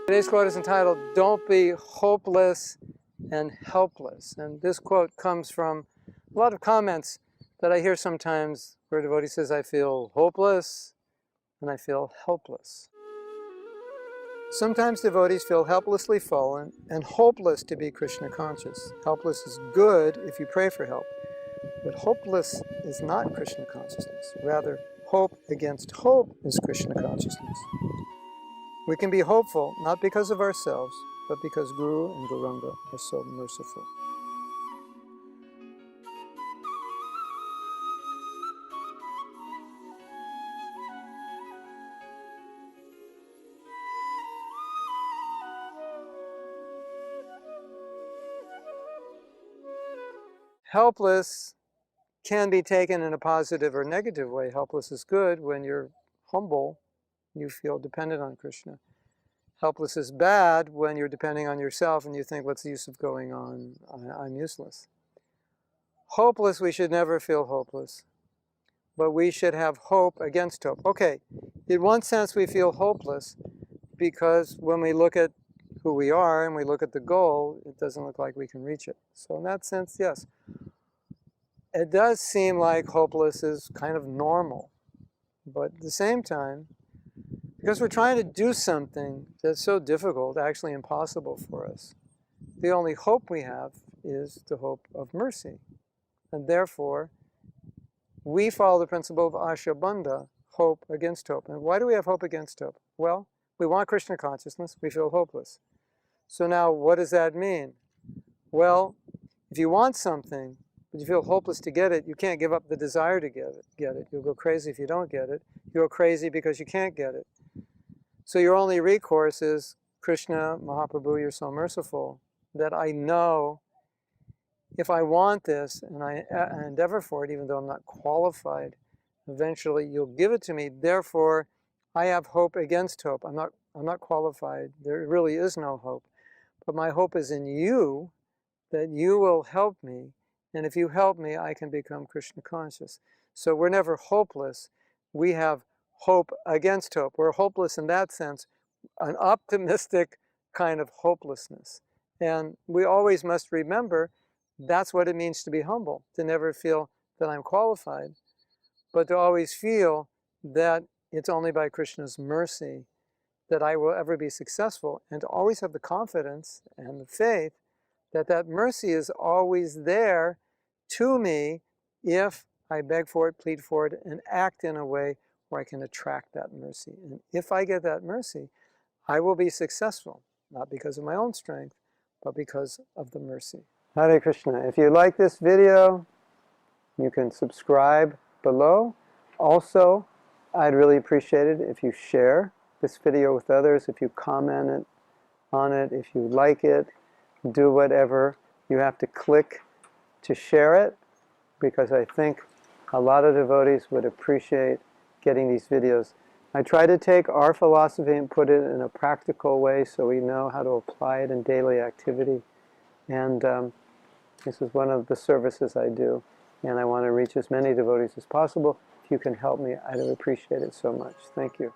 Today's quote is entitled, "Don't be hopeless and helpless." And this quote comes from a lot of comments that I hear sometimes where a devotee says, I feel hopeless and I feel helpless. Sometimes devotees feel helplessly fallen and hopeless to be Krishna conscious. Helpless is good if you pray for help, but hopeless is not Krishna consciousness. Rather, hope against hope is Krishna consciousness. We can be hopeful not because of ourselves, but because Guru and Gauranga are so merciful. Helpless can be taken in a positive or negative way. Helpless is good when you're humble, you feel dependent on Krishna. Helpless is bad when you're depending on yourself and you think, what's the use of going on? I'm useless. Hopeless, we should never feel hopeless, but we should have hope against hope. Okay, in one sense we feel hopeless because when we look at who we are and we look at the goal, it doesn't look like we can reach it. So in that sense, yes. It does seem like hopeless is kind of normal, but at the same time, because we're trying to do something that's so difficult, actually impossible for us, the only hope we have is the hope of mercy. And therefore, we follow the principle of ashabandha, hope against hope. And why do we have hope against hope? Well, we want Krishna consciousness, we feel hopeless. So now, what does that mean? Well, if you want something, but you feel hopeless to get it, you can't give up the desire to get it. You'll go crazy if you don't get it. You'll go crazy because you can't get it. So your only recourse is, Krishna, Mahaprabhu, you're so merciful that I know if I want this and I endeavor for it, even though I'm not qualified, eventually you'll give it to me. Therefore, I have hope against hope. I'm not qualified. There really is no hope. But my hope is in you, that you will help me. And if you help me, I can become Krishna conscious. So we're never hopeless. We have hope against hope. We're hopeless in that sense, an optimistic kind of hopelessness. And we always must remember that's what it means to be humble, to never feel that I'm qualified, but to always feel that it's only by Krishna's mercy that I will ever be successful, and to always have the confidence and the faith that that mercy is always there to me if I beg for it, plead for it, and act in a way where I can attract that mercy. And if I get that mercy, I will be successful, not because of my own strength, but because of the mercy. Hare Krishna. If you like this video, you can subscribe below. Also, I'd really appreciate it if you share this video with others, if you comment on it, if you like it, do whatever. You have to click to share it, because I think a lot of devotees would appreciate getting these videos. I try to take our philosophy and put it in a practical way so we know how to apply it in daily activity. And this is one of the services I do, and I want to reach as many devotees as possible. If you can help me, I'd appreciate it so much. Thank you.